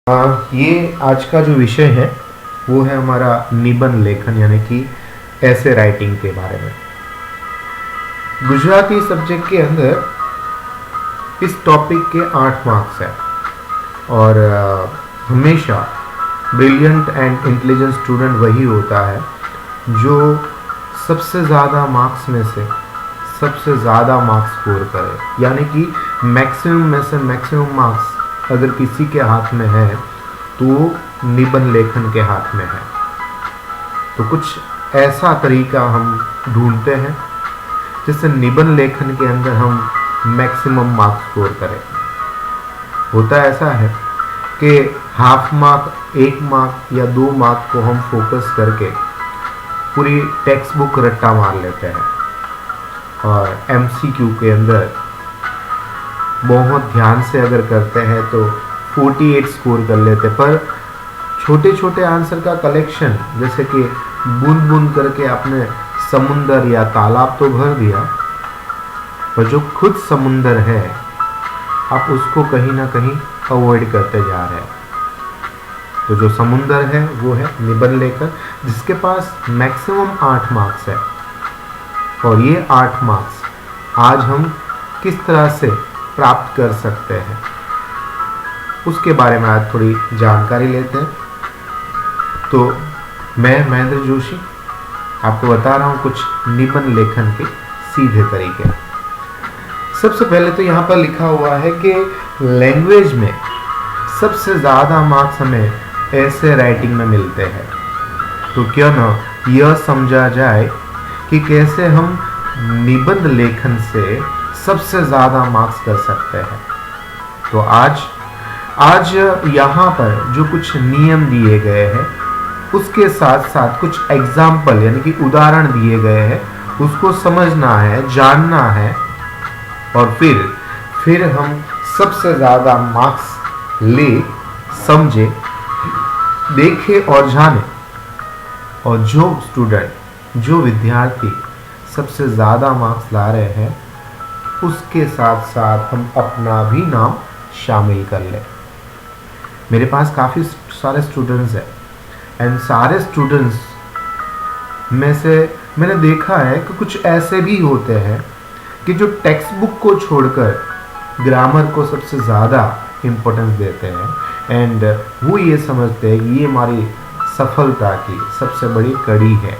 ये आज का जो विषय है वो है हमारा निबंध लेखन यानी कि ऐसे राइटिंग के बारे में। गुजराती सब्जेक्ट के अंदर इस टॉपिक के 8 मार्क्स है और हमेशा ब्रिलियंट एंड इंटेलिजेंट स्टूडेंट वही होता है जो सबसे ज़्यादा मार्क्स में से सबसे ज़्यादा मार्क्स स्कोर करे, यानी कि मैक्सिमम में से मैक्सिमम मार्क्स अगर किसी के हाथ में है तो निबंध लेखन के हाथ में है। तो कुछ ऐसा तरीका हम ढूंढते हैं जिससे निबंध लेखन के अंदर हम मैक्सिमम मार्क्स स्कोर करें। होता ऐसा है कि हाफ मार्क, 1 मार्क या 2 मार्क को हम फोकस करके पूरी टेक्स्ट बुक रट्टा मार लेते हैं और MCQ के अंदर बहुत ध्यान से अगर करते हैं तो 48 स्कोर कर लेते। पर छोटे छोटे आंसर का कलेक्शन, जैसे कि बूंद बूंद करके आपने समुंदर या तालाब तो भर दिया, पर जो खुद समुंदर है आप उसको कहीं ना कहीं अवॉइड करते जा रहे हैं। तो जो समुंदर है वो है निबंध लेखन, जिसके पास मैक्सिमम 8 मार्क्स है। और ये 8 मार्क्स आज हम किस तरह से प्राप्त कर सकते हैं उसके बारे में आज थोड़ी जानकारी लेते हैं। तो मैं महेंद्र जोशी आपको बता रहा हूँ कुछ निबंध लेखन के सीधे तरीके। सबसे पहले तो यहाँ पर लिखा हुआ है कि लैंग्वेज में सबसे ज़्यादा मार्क्स हमें ऐसे राइटिंग में मिलते हैं। तो क्यों ना यह समझा जाए कि कैसे हम निबंध लेखन से सबसे ज़्यादा मार्क्स कर सकते हैं। तो आज यहाँ पर जो कुछ नियम दिए गए हैं उसके साथ साथ कुछ एग्जाम्पल यानी कि उदाहरण दिए गए हैं, उसको समझना है, जानना है और फिर हम सबसे ज़्यादा मार्क्स ले, समझे, देखे और जाने। और जो स्टूडेंट, जो विद्यार्थी सबसे ज़्यादा मार्क्स ला रहे हैं उसके साथ साथ हम अपना भी नाम शामिल कर लें। मेरे पास काफ़ी सारे स्टूडेंट्स हैं एंड सारे स्टूडेंट्स में से मैंने देखा है कि कुछ ऐसे भी होते हैं कि जो टेक्स्ट बुक को छोड़कर ग्रामर को सबसे ज़्यादा इम्पोर्टेंस देते हैं एंड वो ये समझते हैं कि ये हमारी सफलता की सबसे बड़ी कड़ी है।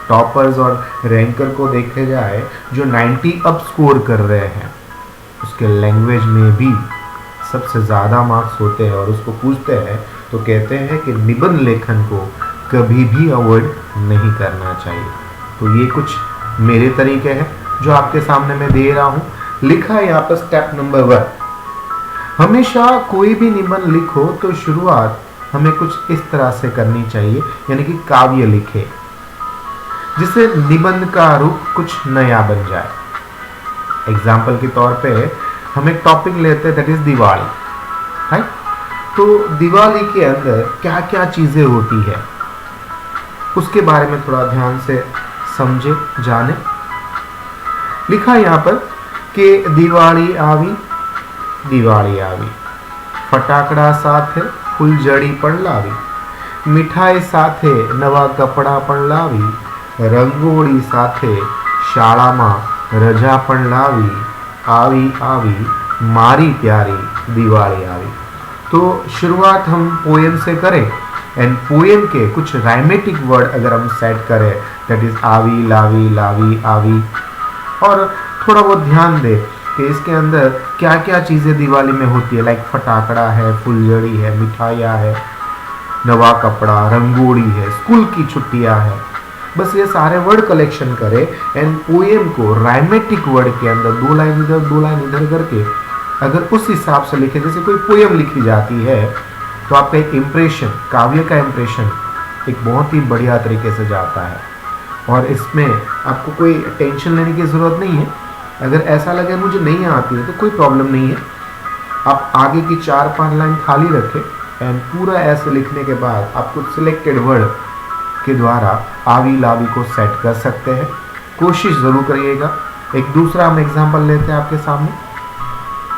टॉपर्स और रैंकर को देखे जाए जो 90 अप स्कोर कर रहे हैं उसके लैंग्वेज में भी सबसे ज़्यादा मार्क्स होते हैं और उसको पूछते हैं तो कहते हैं कि निबंध लेखन को कभी भी अवॉइड नहीं करना चाहिए। तो ये कुछ मेरे तरीके हैं जो आपके सामने मैं दे रहा हूँ। लिखा है यहाँ पर स्टेप नंबर 1, हमेशा कोई भी निबंध लिखो तो शुरुआत हमें कुछ इस तरह से करनी चाहिए, यानी कि काव्य लिखे जिससे निबंध का रूप कुछ नया बन जाए। एग्जाम्पल के तौर पे हम एक टॉपिक लेते हैं, दैट इज दिवाली, राइट। तो दिवाली के अंदर क्या क्या चीज़ें होती है उसके बारे में थोड़ा ध्यान से समझे, जाने। लिखा है यहाँ पर कि दिवाली आवी, फटाकड़ा साथे फूलझड़ी पण लावी, मिठाई साथे नवा कपड़ा पण लावी, रंगोળી સાથે શાળામાં રજા પણ લાવી, આવી મારી प्यारी दिवाली आवी। तो शुरुआत हम पोएम से करें एंड पोएम के कुछ राइमेटिक वर्ड अगर हम सेट करें, दैट इज आवी, लावी, आवी, और थोड़ा बहुत ध्यान दें कि इसके अंदर क्या क्या चीज़ें दिवाली में होती है, लाइक फटाकड़ा है, फुलझड़ी है, मिठाइयाँ है, नवा कपड़ा, रंगोળી है, स्कूल की छुट्टियाँ है। बस ये सारे वर्ड कलेक्शन करें एंड पोएम को राइमेटिक वर्ड के अंदर 2 लाइन इधर 2 लाइन इधर करके अगर उस हिसाब से लिखे, जैसे कोई पोएम लिखी जाती है तो आपका एक इम्प्रेशन, काव्य का इम्प्रेशन एक बहुत ही बढ़िया तरीके से जाता है। और इसमें आपको कोई टेंशन लेने की ज़रूरत नहीं है। अगर ऐसा लगे मुझे नहीं आती है तो कोई प्रॉब्लम नहीं है, आप आगे की 4-5 लाइन खाली रखें एंड पूरा ऐसे लिखने के बाद आप कुछ सिलेक्टेड वर्ड के द्वारा आवी लावी को सेट कर सकते हैं। कोशिश ज़रूर करिएगा। एक दूसरा हम एग्जाम्पल लेते हैं आपके सामने,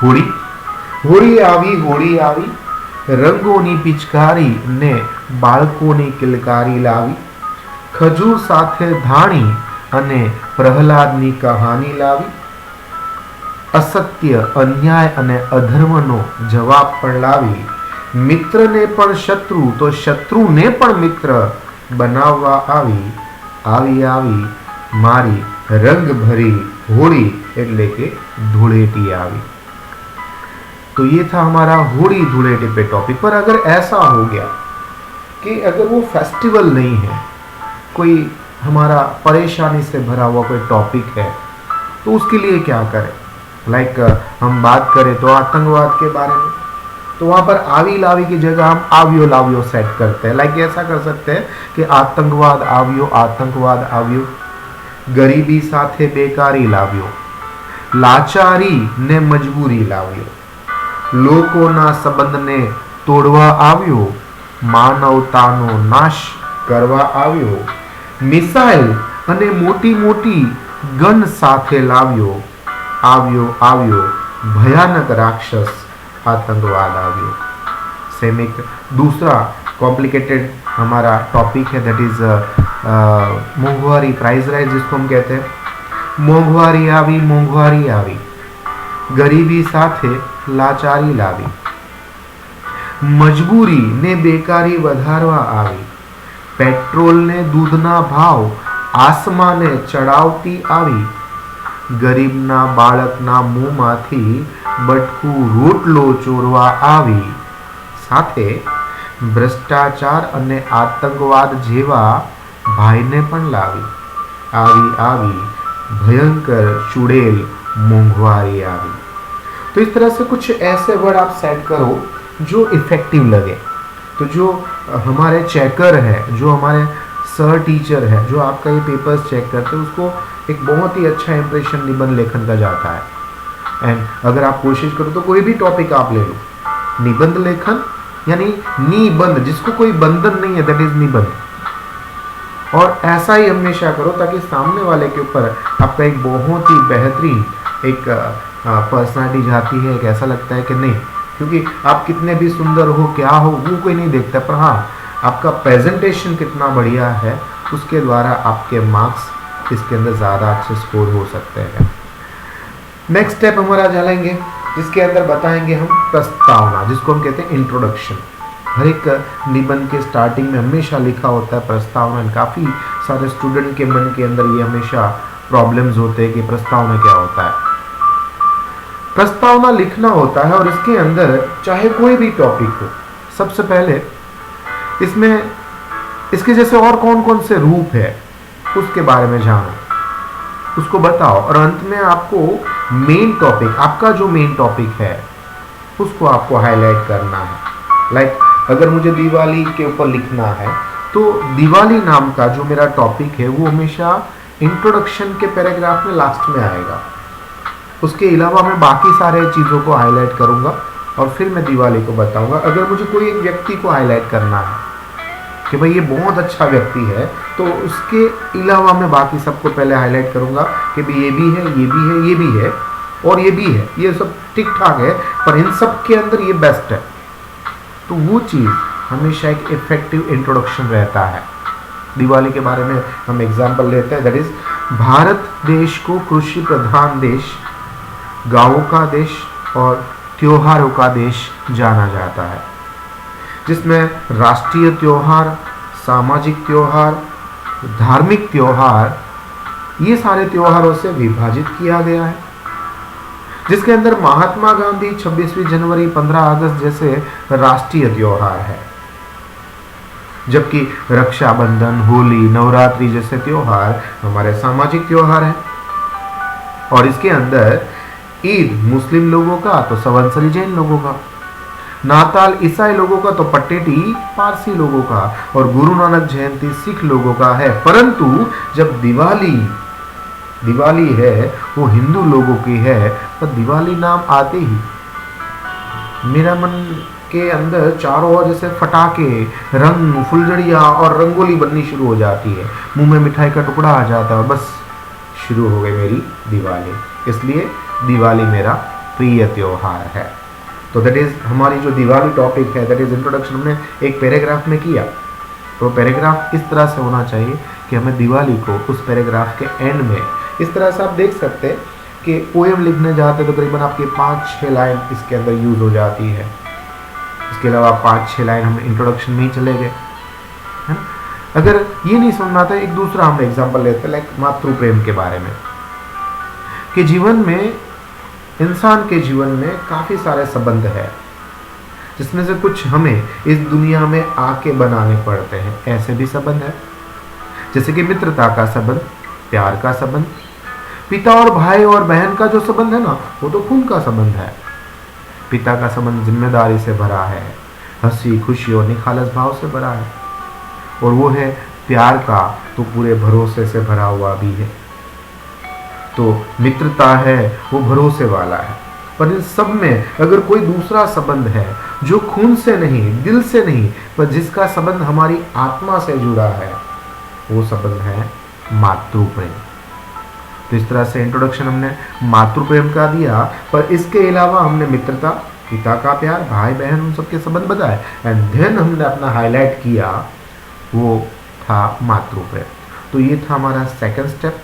होली आवी રંગોની પિચકારી ને બાળકોની કિલકારી લાવી, ખજૂર સાથે ધાણી અને પ્રહલાદની કહાની લાવી, असत्य अन्याय અને અધર્મનો જવાબ પણ લાવી, મિત્રને પણ શત્રુ તો શત્રુને પણ મિત્ર બનાવવા આવી, આવી આવી મારી रंग भरी होली એટલે કે धूळेटी આવી। तो ये था हमारा होली धूळेटी पे टॉपिक। पर अगर ऐसा हो गया कि अगर वो फेस्टिवल नहीं है, कोई हमारा परेशानी से भरा हुआ कोई टॉपिक है, तो उसके लिए क्या करें? लाइक हम बात करें तो आतंकवाद के बारे में, तो वहाँ पर आवी लावी की जगह हम आवियो लावियो सेट करते हैं। लाइक ऐसा कर सकते हैं कि आतंकवाद आवियो, आतंकवाद आवियो, गरीबी साथे बेकारी लाव्यो, लाचारी ने मजबूरी लाव्यो, लोकोना संबंधने तोड़वा आव्यो, मानवतानो नाश करवा आव्यो, मिसाइल अने मोटी मोटी गन साथे लाव्यो, आव्यो आव्यो भयानक राक्षस आतंकवाद आव्यो। सेम एक दूसरा कॉम्प्लिकेटेड हमारा टॉपिक है, दैट इज मोंघवारी, प्राइस राइज जिसको हम कहते हैं। मोंघवारी आवी, गरीबी साथे लाचारी लावी, मजबूरी ने बेकारी वधारवा आवी, पेट्रोल ने दूधना भाव आसमाने चढ़ावती आवी, गरीबना बाळकना मुंहमांथी बटकू रोटलो चोरवा आवी, साथे भ्रष्टाचार अने आतंकवाद जेवा भाईने पण लावी, आवी आवी भयंकर चुड़ेल मोंघवारी आवी। तो इस तरह से कुछ ऐसे वर्ड आप सेट करो जो इफेक्टिव लगे। तो जो हमारे चेकर है, जो हमारे सर टीचर है, जो आपका ये पेपर्स चेक करते हैं, उसको एक बहुत ही अच्छा इंप्रेशन निबंध लेखन का जाता है। एंड अगर आप कोशिश करो तो कोई भी टॉपिक आप ले लो, निबंध लेखन यानी निबंध, जिसको कोई बंधन नहीं है, दैट इज निबंध। और ऐसा ही हमेशा करो ताकि सामने वाले के ऊपर आपका एक बहुत ही बेहतरीन एक पर्सनालिटी जाती है, एक ऐसा लगता है कि नहीं, क्योंकि आप कितने भी सुंदर हो, क्या हो, वो कोई नहीं देखता, पर हाँ आपका प्रेजेंटेशन कितना बढ़िया है, उसके द्वारा आपके मार्क्स इसके अंदर ज़्यादा अच्छे स्कोर हो सकते हैं। नेक्स्ट स्टेप हमारा चलेंगे, जिसके अंदर बताएंगे हम प्रस्तावना, जिसको हम कहते हैं इंट्रोडक्शन। हर एक निबंध के स्टार्टिंग में हमेशा लिखा होता है प्रस्तावना। काफ़ी सारे स्टूडेंट के मन के अंदर ये हमेशा प्रॉब्लम्स होते हैं कि प्रस्तावना क्या होता है। प्रस्तावना लिखना होता है और इसके अंदर चाहे कोई भी टॉपिक हो, सबसे पहले इसमें इसके जैसे और कौन कौन से रूप है उसके बारे में जानो, उसको बताओ, और अंत में आपको मेन टॉपिक, आपका जो मेन टॉपिक है उसको आपको हाईलाइट करना है। लाइक अगर मुझे दिवाली के ऊपर लिखना है तो दिवाली नाम का जो मेरा टॉपिक है वो हमेशा इंट्रोडक्शन के पैराग्राफ में लास्ट में आएगा। उसके अलावा मैं बाकी सारे चीज़ों को हाईलाइट करूँगा और फिर मैं दिवाली को बताऊँगा। अगर मुझे कोई एक व्यक्ति को हाईलाइट करना है कि भाई ये बहुत अच्छा व्यक्ति है, तो उसके अलावा मैं बाकी सबको पहले हाईलाइट करूँगा कि भाई ये भी है, ये भी है, ये भी है और ये भी है, ये सब ठीक ठाक है, पर इन सब के अंदर ये बेस्ट है। तो वो चीज़ हमेशा एक इफेक्टिव इंट्रोडक्शन रहता है। दिवाली के बारे में हम एग्जाम्पल लेते हैं, दैट इज भारत देश को कृषि प्रधान देश, गाँवों का देश और त्योहारों का देश जाना जाता है, जिसमें राष्ट्रीय त्योहार, सामाजिक त्योहार, धार्मिक त्योहार, ये सारे त्योहारों से विभाजित किया गया है, जिसके अंदर महात्मा गांधी, 26वीं जनवरी, 15 अगस्त जैसे राष्ट्रीय त्योहार है, जबकि रक्षाबंधन, होली, नवरात्रि जैसे त्योहार हमारे सामाजिक त्योहार हैं। और इसके अंदर ईद मुस्लिम लोगों का तो संवत्सरी जैन लोगों का, नाताल ईसाई लोगों का तो पट्टेटी पारसी लोगों का, और गुरु नानक जयंती सिख लोगों का है। परंतु जब दिवाली है वो हिंदू लोगों की है, पर दिवाली नाम आते ही मेरा मन के अंदर चारों ओर जैसे फटाके, रंग, फुलझड़ियाँ और रंगोली बननी शुरू हो जाती है, मुंह में मिठाई का टुकड़ा आ जाता है और बस शुरू हो गई मेरी दिवाली। इसलिए दिवाली मेरा प्रिय त्योहार है। तो दैट इज़ हमारी जो दिवाली टॉपिक है, दैट इज़ इंट्रोडक्शन हमने एक पैराग्राफ में किया। तो पैराग्राफ इस तरह से होना चाहिए कि हमें दिवाली को उस पैराग्राफ के एंड में इस तरह से आप देख सकते हैं कि पोएम लिखने जाते तो करीबन आपकी 5-6 लाइन इसके अंदर यूज़ हो जाती है। इसके अलावा 5-6 लाइन हम इंट्रोडक्शन में ही चले गए, है ना। अगर ये नहीं सुनना था, एक दूसरा हम एग्जाम्पल लेते हैं लाइक मातृ प्रेम के बारे में, कि जीवन में, इंसान के जीवन में काफ़ी सारे संबंध है, जिसमें से कुछ हमें इस दुनिया में आके बनाने पड़ते हैं। ऐसे भी संबंध है जैसे कि मित्रता का संबंध, प्यार का संबंध, पिता और भाई और बहन का जो संबंध है ना, वो तो खून का संबंध है। पिता का संबंध जिम्मेदारी से भरा है, हंसी खुशी और निखालस भाव से भरा है, और वो है प्यार का तो पूरे भरोसे से भरा हुआ भी है। तो मित्रता है वो भरोसे वाला है, पर इन सब में अगर कोई दूसरा संबंध है जो खून से नहीं, दिल से नहीं, पर जिसका संबंध हमारी आत्मा से जुड़ा है, वो संबंध है मातृ प्रेम। तो इस तरह से इंट्रोडक्शन हमने मातृ प्रेम का दिया, पर इसके अलावा हमने मित्रता, पिता का प्यार, भाई बहन, उन सबके संबंध बताए, एंड देन हमने अपना हाईलाइट किया वो था मातृ प्रेम। तो ये था हमारा सेकंड स्टेप।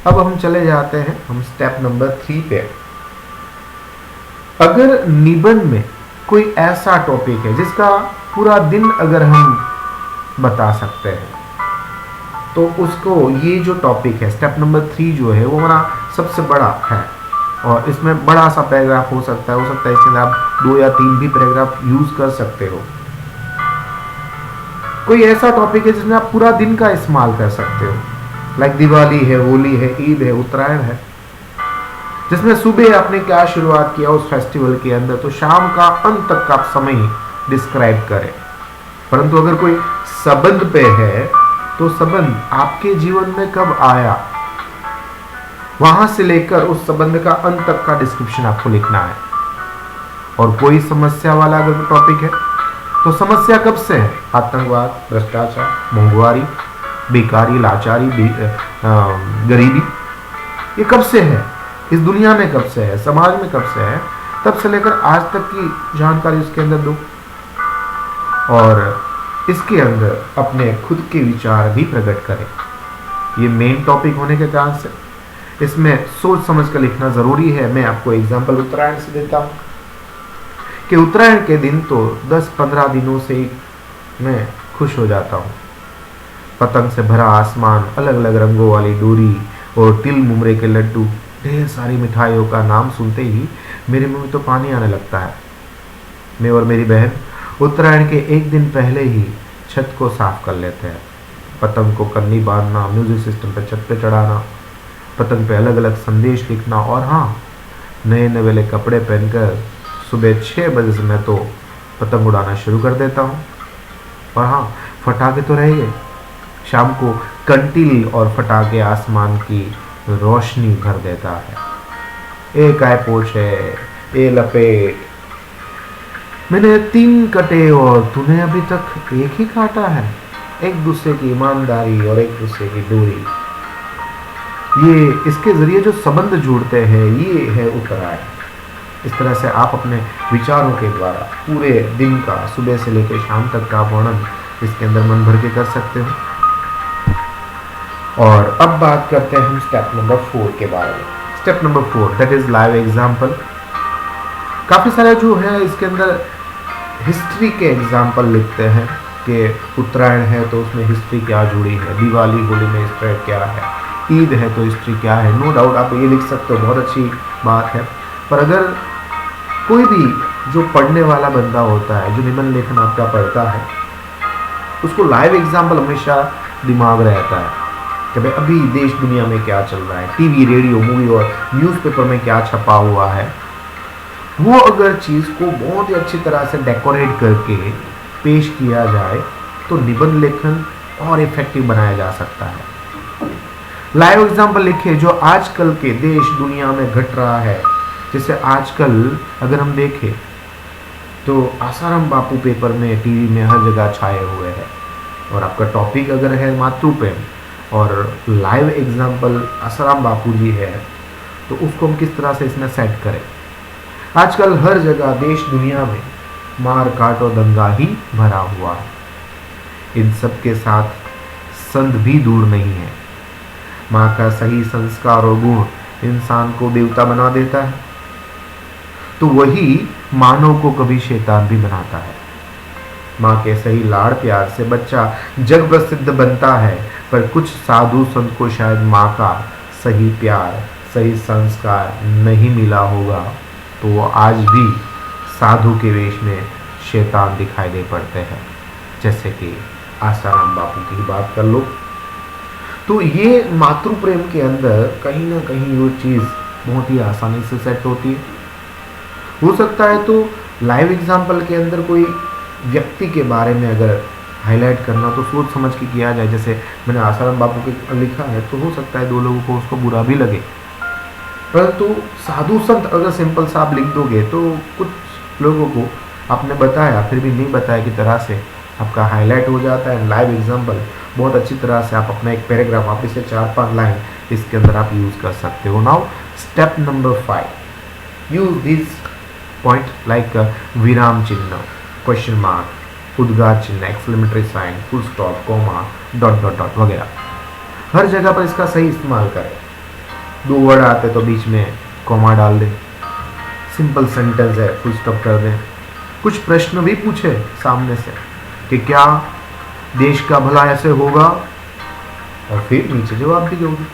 अब हम चले जाते हैं हम स्टेप नंबर 3 पे। अगर निबंध में कोई ऐसा टॉपिक है जिसका पूरा दिन अगर हम बता सकते हैं, तो उसको, ये जो टॉपिक है स्टेप नंबर 3 जो है वो हमारा सबसे बड़ा है, और इसमें बड़ा सा पैराग्राफ हो सकता है इसके अंदर आप 2 या 3 भी पैराग्राफ यूज कर सकते हो। कोई ऐसा टॉपिक है जिसमें आप पूरा दिन का इस्तेमाल कर सकते हो, लाइक दिवाली है, होली है, ईद है, उत्तरायण है, जिसमें सुबह आपने क्या शुरुआत किया उस फेस्टिवल के अंदर, तो शाम का अंत तक का समय डिस्क्राइब करें। परंतु अगर कोई संबंध पे है, तो संबंध आपके जीवन में कब आया, वहां से लेकर उस संबंध का अंत तक का डिस्क्रिप्शन आपको लिखना है। और कोई समस्या वाला अगर टॉपिक है, तो समस्या कब से है, आतंकवाद, भ्रष्टाचार, महंगाई, बेकारी, लाचारी, गरीबी, ये कब से है, इस दुनिया में कब से है, समाज में कब से है, तब से लेकर आज तक की जानकारी उसके अंदर दो, और इसके अंदर अपने खुद के विचार भी प्रकट करें। ये मेन टॉपिक होने के कारण से इसमें सोच समझ कर लिखना जरूरी है। मैं आपको एग्जांपल उत्तरायण से देता हूँ कि उत्तरायण के दिन तो 10-15 दिनों से ही मैं खुश हो जाता हूँ। पतंग से भरा आसमान, अलग अलग रंगों वाली डोरी और तिल मुमरे के लड्डू, ढेर सारी मिठाइयों का नाम सुनते ही मेरे मुंह में तो पानी आने लगता है। मैं और मेरी बहन उत्तरायण के एक दिन पहले ही छत को साफ कर लेते हैं। पतंग को कन्नी बांधना, म्यूजिक सिस्टम पर छत पे चढ़ाना, पतंग पे अलग अलग संदेश लिखना, और हाँ, नए नवेले कपड़े पहनकर सुबह 6 बजे से मैं तो पतंग उड़ाना शुरू कर देता हूँ। और हाँ, फटाके तो रह गए, शाम को कंटील और फटाके आसमान की रोशनी भर देता है। एक आए पोछे, ए लपेट, मैंने 3 कटे और तूने अभी तक एक ही काटा है। एक दूसरे की ईमानदारी और एक दूसरे की दूरी, ये इसके जरिए जो संबंध जुड़ते हैं, ये है उत्तरायण। इस तरह से आप अपने विचारों के द्वारा पूरे दिन का, सुबह से लेकर शाम तक का वर्णन इसके अंदर मन भर के कर सकते हो। और अब बात करते हैं हम स्टेप नंबर 4 के बारे में। Step number 4 that is live example. काफ़ी सारे जो है इसके अंदर हिस्ट्री के एग्जाम्पल लिखते हैं कि उत्तरायण है तो उसमें हिस्ट्री क्या जुड़ी है, दिवाली होली में हिस्ट्री क्या है, ईद है तो हिस्ट्री क्या है। नो डाउट आप ये लिख सकते हो, बहुत अच्छी बात है। पर अगर कोई भी जो पढ़ने वाला बंदा होता है, जो निबंध लेखन आपका पढ़ता है, उसको लाइव एग्जाम्पल हमेशा दिमाग रहता है कि भाई अभी देश दुनिया में क्या चल रहा है, टीवी, रेडियो, मूवी और न्यूज़पेपर में क्या छपा हुआ है। वो अगर चीज़ को बहुत ही अच्छी तरह से डेकोरेट करके पेश किया जाए तो निबंध लेखन और इफेक्टिव बनाया जा सकता है। लाइव एग्जाम्पल लिखे जो आजकल के देश दुनिया में घट रहा है। जैसे आजकल अगर हम देखें तो आसाराम बापू पेपर में, टीवी में हर जगह छाए हुए हैं, और आपका टॉपिक अगर है मातृ प्रेम और लाइव एग्जाम्पल आसाराम बापू जी है, तो उसको हम किस तरह से इसमें सेट करें। आजकल हर जगह देश दुनिया में मार काट और दंगा ही भरा हुआ है। इन सब के साथ संत भी दूर नहीं है। माँ का सही संस्कार और गुण इंसान को देवता बना देता है, तो वही मानव को कभी शैतान भी बनाता है। माँ के सही लाड़ प्यार से बच्चा जग प्रसिद्ध बनता है, पर कुछ साधु संत को शायद माँ का सही प्यार, सही संस्कार नहीं मिला होगा, तो वो आज भी साधु के वेश में शैतान दिखाई दे पड़ते हैं। जैसे कि आसाराम बापू की बात कर लो, तो ये मातृ प्रेम के अंदर कहीं ना कहीं वो चीज़ बहुत ही आसानी से सेट होती है। हो सकता है तो लाइव एग्जाम्पल के अंदर कोई व्यक्ति के बारे में अगर हाईलाइट करना तो सोच समझ के किया जाए। जैसे मैंने आसाराम बापू के लिखा है, तो हो सकता है दो लोगों को उसको बुरा भी लगे, परंतु साधु संत अगर सिंपल सा आप लिख दोगे तो कुछ लोगों को आपने बताया फिर भी नहीं बताया की तरह से आपका हाईलाइट हो जाता है। लाइव एग्जाम्पल बहुत अच्छी तरह से आप अपना एक पैराग्राफ, आप इसे 4-5 लाइन इसके अंदर आप यूज़ कर सकते हो। Now step number 5, use this point like विराम चिन्ह, क्वेश्चन मार्क, उद्गार चिन्ह, exclamatory sign, full stop, comma, dot dot dot वगैरह। हर जगह पर इसका सही इस्तेमाल करें। 2 वर्ड आते तो बीच में कॉमा डाल दें, सिंपल सेंटेंस है फुल स्टॉप कर दें। कुछ प्रश्न भी पूछे सामने से कि क्या देश का भला ऐसे होगा, और फिर नीचे जवाब भी दोगे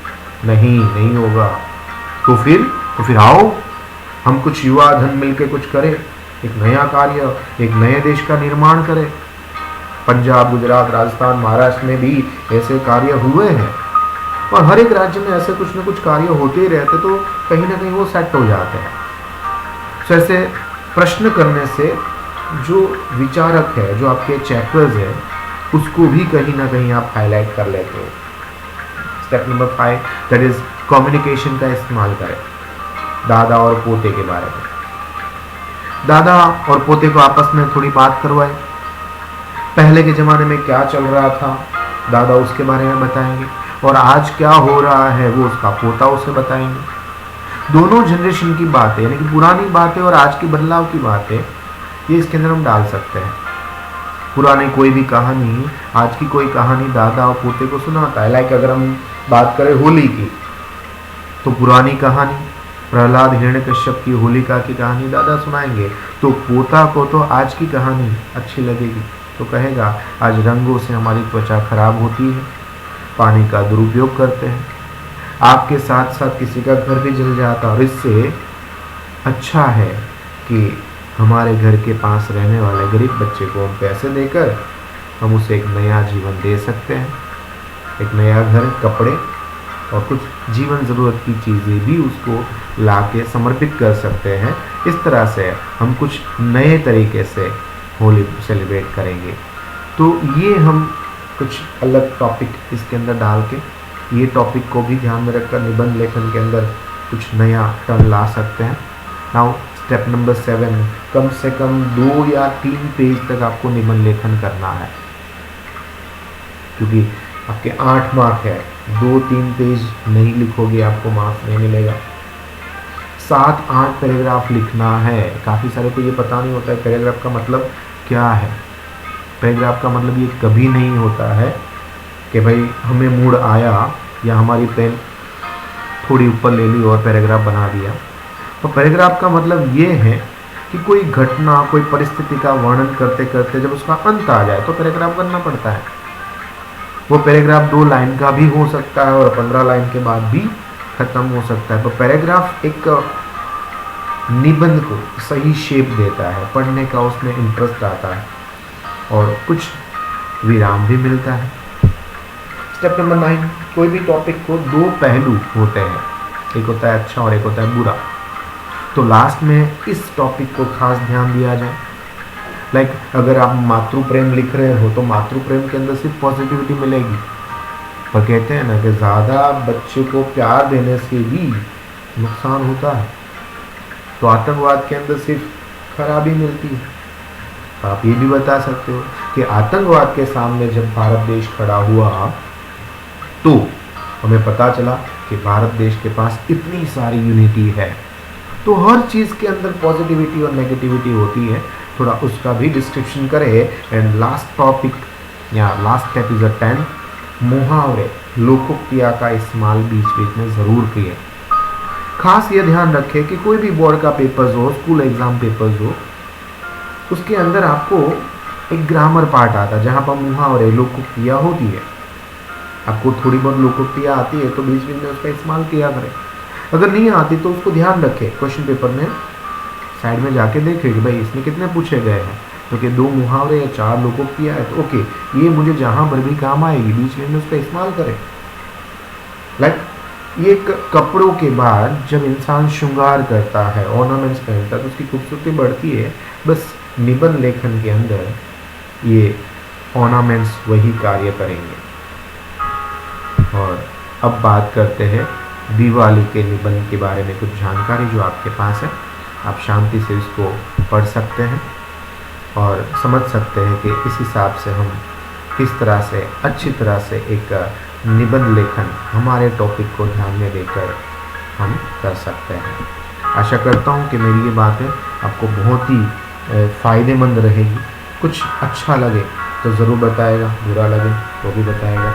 नहीं होगा, तो फिर आओ हम कुछ युवा धन मिलकर कुछ करें, एक नया कार्य, एक नए देश का निर्माण करें। पंजाब, गुजरात, राजस्थान, महाराष्ट्र में भी ऐसे कार्य हुए हैं, और हर एक राज्य में ऐसे कुछ न कुछ कार्य होते ही रहते, तो कहीं ना कहीं वो सेट हो जाते हैं। तो ऐसे प्रश्न करने से जो विचारक है, जो आपके चैप्टर्स है, उसको भी कहीं ना कहीं आप हाईलाइट कर लेते हो। Step number 5 that is communication का इस्तेमाल करें। दादा और पोते के बारे में, दादा और पोते को आपस में थोड़ी बात करवाए। पहले के ज़माने में क्या चल रहा था, दादा उसके बारे में बताएंगे, और आज क्या हो रहा है वो उसका पोता उसे बताएंगे। दोनों जनरेशन की बातें, यानी कि पुरानी बातें और आज की बदलाव की बातें, ये इसके अंदर हम डाल सकते हैं। पुरानी कोई भी कहानी, आज की कोई कहानी दादा और पोते को सुनाता है। लाइक अगर हम बात करें होली की, तो पुरानी कहानी प्रहलाद हिरण्यकश्यप की, होलिका की कहानी दादा सुनाएंगे, तो पोता को तो आज की कहानी अच्छी लगेगी, तो कहेगा आज रंगों से हमारी त्वचा खराब होती है, पानी का दुरुपयोग करते हैं, आग के साथ साथ किसी का घर भी जल जाता, और इससे अच्छा है कि हमारे घर के पास रहने वाले गरीब बच्चे को हम पैसे देकर हम उसे एक नया जीवन दे सकते हैं, एक नया घर, कपड़े और कुछ जीवन ज़रूरत की चीज़ें भी उसको ला के समर्पित कर सकते हैं। इस तरह से हम कुछ नए तरीके से होली सेलिब्रेट करेंगे। तो ये हम कुछ अलग टॉपिक इसके अंदर डाल के, ये टॉपिक को भी ध्यान में रखकर निबंध लेखन के अंदर कुछ नया टर्न ला सकते हैं। नाउ स्टेप नंबर 7, कम से कम 2 या 3 पेज तक आपको निबंध लेखन करना है, क्योंकि आपके 8 मार्क है। 2-3 पेज नहीं लिखोगे आपको मार्क्स नहीं मिलेगा। 7-8 पैराग्राफ लिखना है। काफ़ी सारे को ये पता नहीं होता है पैराग्राफ का मतलब क्या है। पैराग्राफ का मतलब ये कभी नहीं होता है कि भाई हमें मूड आया या हमारी पेन थोड़ी ऊपर ले ली और पैराग्राफ बना दिया। तो पैराग्राफ का मतलब ये है कि कोई घटना, कोई परिस्थिति का वर्णन करते करते जब उसका अंत आ जाए तो पैराग्राफ करना पड़ता है। वो पैराग्राफ 2 लाइन का भी हो सकता है और 15 लाइन के बाद भी खत्म हो सकता है। तो पैराग्राफ एक निबंध को सही शेप देता है, पढ़ने का उसमें इंटरेस्ट आता है और कुछ विराम भी मिलता है। स्टेप नंबर 9, कोई भी टॉपिक को 2 पहलू होते हैं, एक होता है अच्छा और एक होता है बुरा। तो लास्ट में इस टॉपिक को खास ध्यान दिया जाए। लाइक अगर आप मातृ प्रेम लिख रहे हो तो मातृ प्रेम के अंदर सिर्फ पॉजिटिविटी मिलेगी, पर कहते हैं ना कि ज़्यादा बच्चे को प्यार देने से भी नुकसान होता है। तो आतंकवाद के अंदर सिर्फ खराबी मिलती है। आप ये भी बता सकते हो कि आतंकवाद के सामने जब भारत देश खड़ा हुआ तो हमें पता चला कि भारत देश के पास इतनी सारी यूनिटी है, तो हर चीज़ के अंदर पॉजिटिविटी और नेगेटिविटी होती है, थोड़ा उसका भी डिस्क्रिप्शन करें। एंड लास्ट टॉपिक या लास्ट स्टेप इज 10 मुहावरे, लोकोक्तियाँ का इस्तेमाल बीच बीच में ज़रूर किए। खास ये ध्यान रखें कि कोई भी बोर्ड का पेपर्स हो, स्कूल एग्ज़ाम पेपर्स हो, उसके अंदर आपको एक ग्रामर पार्ट आता है जहाँ पर मुहावरे, लोकोक्तियाँ होती है। आपको थोड़ी बहुत लोकोक्तियाँ आती है तो बीच बीच में उसका इस्तेमाल किया करें। अगर नहीं आती तो उसको ध्यान रखें, क्वेश्चन पेपर में साइड में जाके देखें कि भाई इसमें कितने पूछे गए हैं, तो कि 2 मुहावरे या 4 लोकोक्तियाँ है तो ओके, ये मुझे जहाँ पर भी काम आएगी बीच में उसका इस्तेमाल करें। लाइक ये कपड़ों के बाद जब इंसान श्रृंगार करता है, ऑर्नामेंट्स पहनता है तो उसकी खूबसूरती बढ़ती है, बस निबंध लेखन के अंदर ये ऑर्नामेंट्स वही कार्य करेंगे। और अब बात करते हैं दिवाली के निबंध के बारे में, कुछ जानकारी जो आपके पास है, आप शांति से इसको पढ़ सकते हैं और समझ सकते हैं कि इस हिसाब से हम किस तरह से अच्छी तरह से एक निबंध लेखन हमारे टॉपिक को ध्यान में देकर हम कर सकते हैं। आशा करता हूँ कि मेरी ये बातें आपको बहुत ही फ़ायदेमंद रहेगी। कुछ अच्छा लगे तो ज़रूर बताएगा, बुरा लगे तो भी बताएगा।